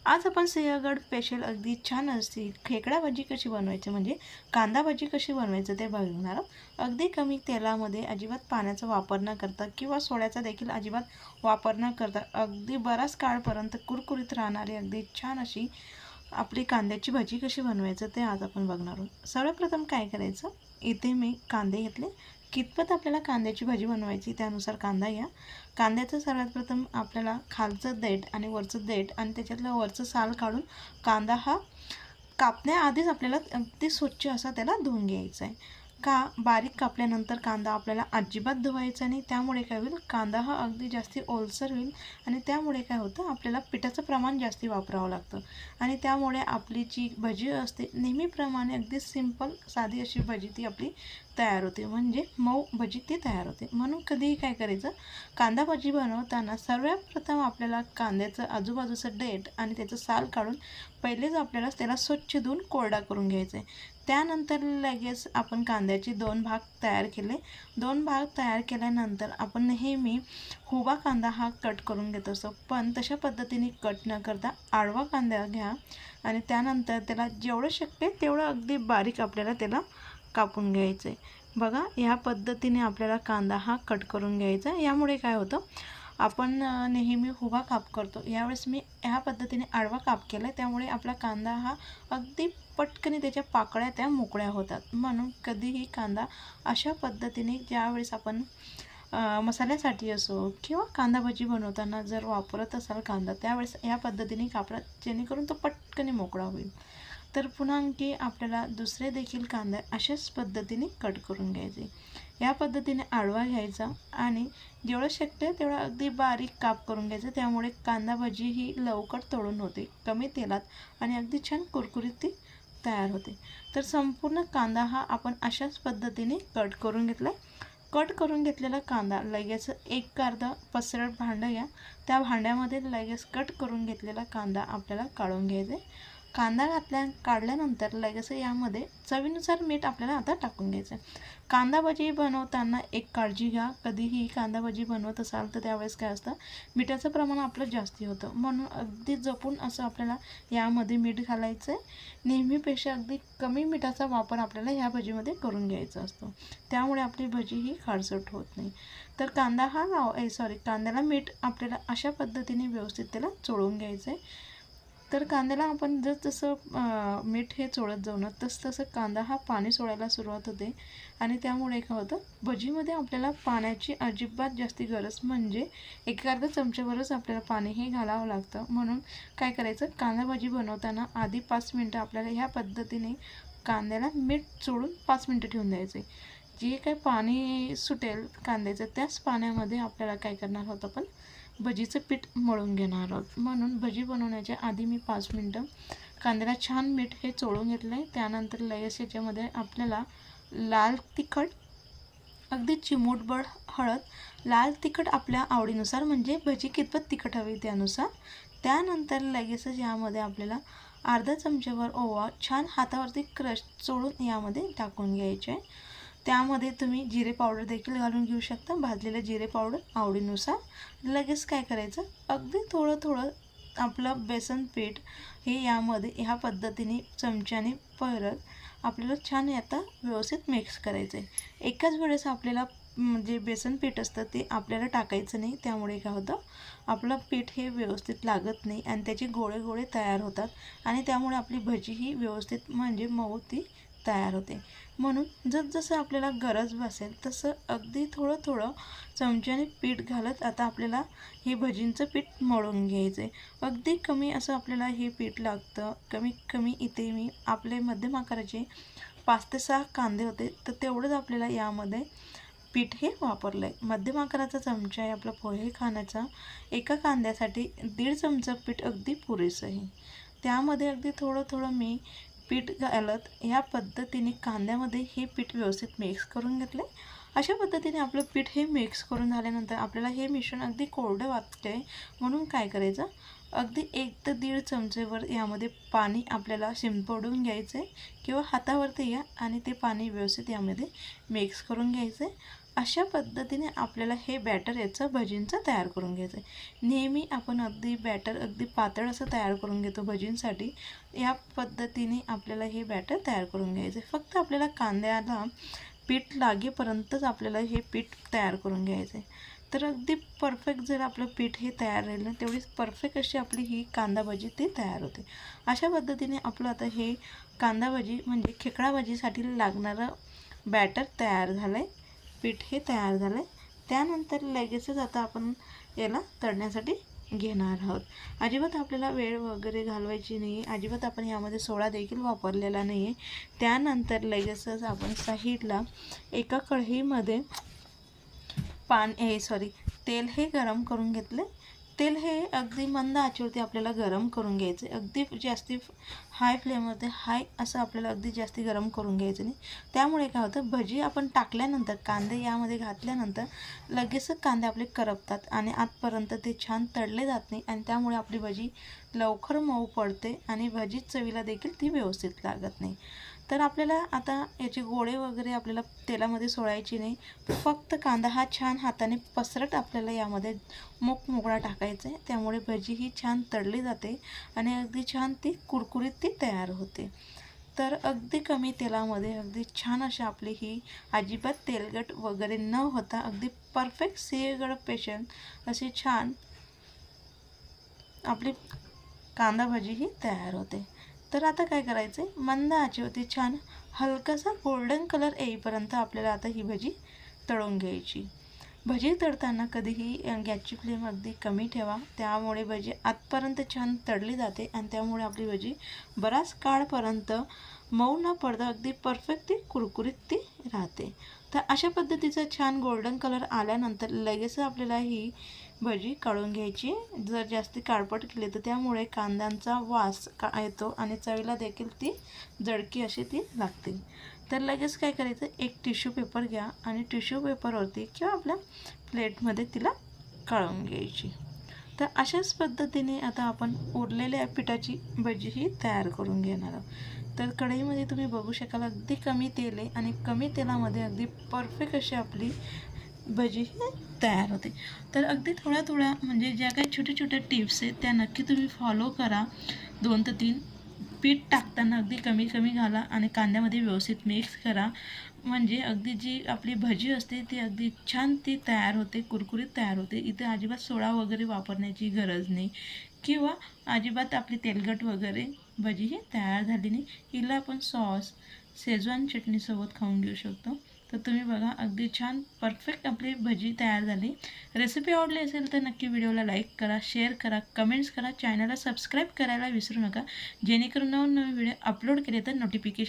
आज आपण सिंहगड स्पेशल अगदी छान असते खेकडा भाजी कशी बनवायची म्हणजे कांदा भाजी कशी बनवायचं ते बघणार आहोत. अगदी कमी तेलामध्ये अजिबात पाण्याचा वापर न करता किंवा सोड्याचा देखील अजिबात वापर न करता अगदी बराच काळपर्यंत कुरकुरीत राहणारी अगदी छान अशी आपली कांद्याची भाजी कशी बनवायचं ते आज आपण बघणार आहोत. सर्वप्रथम काय करायचं, इथे मी कांदे घेतले. कितपत आपल्याला कांद्याची भाजी बनवायची त्यानुसार कांदा घ्या. कांद्याचं सर्वात प्रथम आपल्याला खालचं देठ आणि वरचं देठ आणि त्याच्यातलं वरचं साल काढून कांदा हा कापण्याआधीच आपल्याला अगदी स्वच्छ असा त्याला धुवून घ्यायचा आहे. का बारीक कापल्यानंतर कांदा आपल्याला अजिबात धुवायचा नाही, त्यामुळे काय होईल, कांदा हा अगदी जास्ती ओलसर होईल आणि त्यामुळे काय होतं, आपल्याला पिठाचं प्रमाण जास्ती वापरावं लागतं आणि त्यामुळे आपली जी भजी असते नेहमीप्रमाणे अगदी सिंपल साधी अशी भजी ती आपली तयार होते, म्हणजे मऊ भजी ती तयार होते. म्हणून कधीही काय करायचं, कांदा भजी बनवताना सर्वप्रथम आपल्याला कांद्याचं आजूबाजूचं देठ आणि त्याचं साल काढून पहिलेच आपल्याला त्याला स्वच्छ धुवून कोरडा करून घ्यायचा आहे. त्यानंतर लगेच आपण कांद्याचे 2 भाग तयार केले. 2 भाग तयार केल्यानंतर आपण नेहमी उभा कांदा हा कट करून घेत असतो, पण तशा पद्धतीने कट न करता आडवा कांदा घ्या आणि त्यानंतर त्याला जेवढं शक्य तेवढं अगदी बारीक आपल्याला त्याला कापून घ्यायचं आहे. बघा, ह्या पद्धतीने आपल्याला कांदा हा कट करून घ्यायचा. यामुळे काय होतं, आपण नेहमी उभा काप करतो, यावेळेस मी ह्या पद्धतीने आडवा काप केला, त्यामुळे आपला कांदा हा अगदी पटकन त्याच्या पाकळ्या त्या मोकळ्या होतात. म्हणून कधीही कांदा अशा पद्धतीने ज्यावेळेस आपण मसाल्यासाठी असो किंवा कांदा भजी बनवताना जर वापरत असाल कांदा, त्यावेळेस या पद्धतीने कापला, जेणेकरून तो पटकन मोकळा होईल. तर पुन्हा आणखी आपल्याला दुसरे देखील कांदा अशाच पद्धतीने कट करून घ्यायचे. या पद्धतीने आडवा घ्यायचा आणि जेवढं शक्य तेवढं अगदी बारीक काप करून घ्यायचं, त्यामुळे कांदा भजी ही लवकर तळून होते कमी तेलात आणि अगदी छान कुरकुरीत ती तयार होते. तर संपूर्ण कांदा हा आपण अशाच पद्धतीने कट करून घेतला. कट करून घेतलेला कांदा लगेच एक अर्धा पसरट भांडं घ्या, त्या भांड्यामध्ये लगेच कट करून घेतलेला कांदा आपल्याला काढून घ्यायचा आहे. कांदा काढल्यानंतर लगेच यामध्ये चवीनुसार मीठ आपल्याला आता टाकून घ्यायचं आहे. कांदा भजी बनवताना एक काळजी घ्या, कधीही कांदा भजी बनवत असाल तर त्यावेळेस काय असतं, मिठाचं प्रमाण आपलं जास्ती होतं, म्हणून अगदी जपून असं आपल्याला यामध्ये मीठ घालायचं आहे. नेहमीपेक्षा अगदी कमी मिठाचा वापर आपल्याला ह्या भजीमध्ये करून घ्यायचा असतो, त्यामुळे आपली भजी ही खारसट होत नाही. तर कांद्याला मीठ आपल्याला अशा पद्धतीने व्यवस्थित त्याला चोळून घ्यायचं आहे. तर कांद्याला आपण जसं मीठ हे चोळत जाऊ ना, तसं कांदा हा पाणी सोडायला सुरुवात होते आणि त्यामुळे काय होतं, भजीमध्ये आपल्याला पाण्याची अजिबात जास्ती गरज, म्हणजे एक अर्धा चमच्यावरच आपल्याला पाणी हे घालावं लागतं. म्हणून काय करायचं, कांदा भाजी बनवताना आधी 5 मिनटं आपल्याला ह्या पद्धतीने कांद्याला मीठ चोळून 5 मिनटं ठेवून द्यायचे. जे काही पाणी सुटेल कांद्याचं, त्याच पाण्यामध्ये आपल्याला काय करणार आहोत, आपण भजीचं पीठ मळून घेणार आहोत. म्हणून भजी बनवण्याच्या आधी मी 5 मिनटं कांद्याला छान मीठ हे चोळून घेतलं आहे. त्यानंतर लगेच याच्यामध्ये आपल्याला लाल तिखट, अगदी चिमूटभर हळद, लाल तिखट आपल्या आवडीनुसार, म्हणजे भजी कितपत तिखट हवी त्यानुसार. त्यानंतर लगेचच यामध्ये आपल्याला अर्धा चमच्यावर ओवा छान हातावरती क्रश चोळून यामध्ये टाकून घ्यायचे आहे. त्यामध्ये तुम्ही जिरे पावडर देखील घालून घेऊ शकता, भाजलेलं जिरे पावडर आवडीनुसार. लगेच काय करायचं, अगदी थोडं थोडं आपलं बेसन पीठ हे यामध्ये ह्या पद्धतीने चमच्याने परत आपल्याला छान आता व्यवस्थित मिक्स करायचं आहे. एकाच वेळेस आपल्याला जे बेसन पीठ असतं ते आपल्याला टाकायचं नाही, त्यामुळे काय होतं, आपलं पीठ हे व्यवस्थित लागत नाही आणि त्याचे गोळे गोळे तयार होतात आणि त्यामुळे आपली भजी ही व्यवस्थित म्हणजे मऊ ती तयार होते. म्हणून जसं आपल्याला गरज भासेल तसं अगदी थोडं थोडं चमच्याने पीठ घालत आता आपल्याला हे भजींचं पीठ मळून घ्यायचं आहे. अगदी कमी असं आपल्याला हे पीठ लागतं. कमीत कमी इथे मी आपले मध्यम आकाराचे 5 ते 6 कांदे होते, तर तेवढंच आपल्याला यामध्ये पीठ हे वापरलं आहे. मध्यम आकाराचा चमचा आहे आपला पोहे खाण्याचा, एका कांद्यासाठी 1.5 चमचा पीठ अगदी पुरेसं आहे. त्यामध्ये अगदी थोडं थोडं मी पीठ घालत ह्या पद्धतीने कांद्यामध्ये हे पीठ व्यवस्थित मिक्स करून घेतले. अशा पद्धतीने आपलं पीठ हे मिक्स करून झाल्यानंतर आपल्याला हे मिश्रण अगदी कोरडं वाटते, म्हणून काय करायचं, अगदी 1 ते 1.5 चमचेवर यामध्ये पाणी आपल्याला शिंपडून घ्यायचं आहे किंवा हातावरती घ्या आणि ते पाणी व्यवस्थित यामध्ये मिक्स करून घ्यायचं आहे. अशा पद्धतीने आपल्याला हे बॅटर याचं भजींचं तयार करून घ्यायचं आहे। नेहमी आपण अगदी बॅटर अगदी पातळ असं तयार करून घेतो भजींसाठी, या पद्धतीने आपल्याला हे बॅटर तयार करून घ्यायचं आहे। फक्त आपल्याला कांद्याला पीठ लागेपर्यंतच आपल्याला हे पीठ तयार करून घ्यायचं आहे। तर अगदी परफेक्ट जर आपलं पीठ हे तयार राहिलं तेवढीच परफेक्ट अशी आपली ही कांदा भजी ती तयार होते। अशा पद्धतीने आपलं आता हे कांदा भजी म्हणजे खेकडा भजीसाठी लागणारं बॅटर तयार झालं आहे, पीठ हे तयार झालं आहे। त्यानंतर लगेचच आता आपण याला तळण्यासाठी घेणार आहोत। अजिबात आपल्याला वेळ वगैरे घालवायची नाही आहे, अजिबात आपण यामध्ये सोडा देखील वापरलेला नाही आहे। त्यानंतर लगेचच आपण साईडला एका कढईमध्ये तेल हे गरम करून घेतले। तेल हे अगदी मंद आचेवरती आपल्याला गरम करून घ्यायचे, अगदी जास्ती हाय फ्लेममध्ये असं आपल्याला अगदी जास्ती गरम करून घ्यायचं नाही। त्यामुळे काय होतं, भजी आपण टाकल्यानंतर कांदे यामध्ये घातल्यानंतर लगेचच कांदे आपले करपतात आणि आतपर्यंत ते छान तळले जात नाही आणि त्यामुळे आपली भजी लवकर मऊ पडते आणि भजी चवीला देखील ती व्यवस्थित लागत नाही। तर आपल्याला आता याचे गोळे वगैरे आपल्याला तेलामध्ये सोडायची नाही, फक्त कांदा हा छान हाताने पसरट आपल्याला यामध्ये मोकळा टाकायचा आहे। त्यामुळे भजी ही छान तळली जाते आणि अगदी छान ती कुरकुरीत ती तयार होते। तर अगदी कमी तेलामध्ये अगदी छान अशी आपली ही अजिबात तेलकट वगैरे न होता अगदी परफेक्ट सेगड पेशंट अशी छान आपली कांदा भजी ही तयार होते। तर आता काय करायचं आहे, मंद आचेवरती छान हलकासा गोल्डन कलर येईपर्यंत आपल्याला आता ही भजी तळून घ्यायची। भजी तळताना कधीही गॅसची फ्लेम अगदी कमी ठेवा, त्यामुळे भजी आतपर्यंत छान तळली जाते आणि त्यामुळे आपली भजी बराच काळपर्यंत मऊ न पडता अगदी परफेक्ट ती कुरकुरीत ती राहते। तर अशा पद्धतीचा छान गोल्डन कलर आल्यानंतर लगेच आपल्याला ही भजी काढून घ्यायची। जर जास्ती काळपट केली तर त्यामुळे कांद्यांचा वास येतो आणि चवीला देखील ती जळकी अशी ती लागते। तर लगेच काय करायचं, एक टिश्यू पेपर घ्या आणि टिश्यू पेपरवरती किंवा आपल्या प्लेटमध्ये तिला काढून घ्यायची। तर अशाच पद्धतीने आता आपण उरलेल्या पिठाची भजी ही तयार करून घेणार आहोत। तर कढईमध्ये तुम्ही बघू शकाल अगदी कमी तेल आहे आणि कमी तेलामध्ये अगदी परफेक्ट अशी आपली भजी ही तयार होते। तर अगदी थोड्या म्हणजे ज्या काही छोट्या टिप्स आहेत त्या नक्की तुम्ही फॉलो करा। 2 ते 3 पीठ टाकताना अगदी कमी घाला आणि कांद्यामध्ये व्यवस्थित मिक्स करा, म्हणजे अगदी जी आपली भजी असते ती अगदी छान ती तयार होते, कुरकुरीत तयार होते। इथे अजिबात सोडा वगैरे वापरण्याची गरज नाही किंवा अजिबात आपली तेलकट वगैरे भजी ही तयार झाली नाही। हिला आपण सॉस शेजवान चटणीसोबत खाऊन घेऊ शकतो। तर तुम्ही बघा अगदी छान परफेक्ट आपली भजी तयार झाली। रेसिपी आवडली असेल तर नक्की व्हिडिओला लाईक करा, शेअर करा, कमेंट्स करा, चॅनलला सबस्क्राईब करायला विसरू नका, जेणेकरून नवनवीन व्हिडिओ अपलोड केले तर नोटिफिकेशन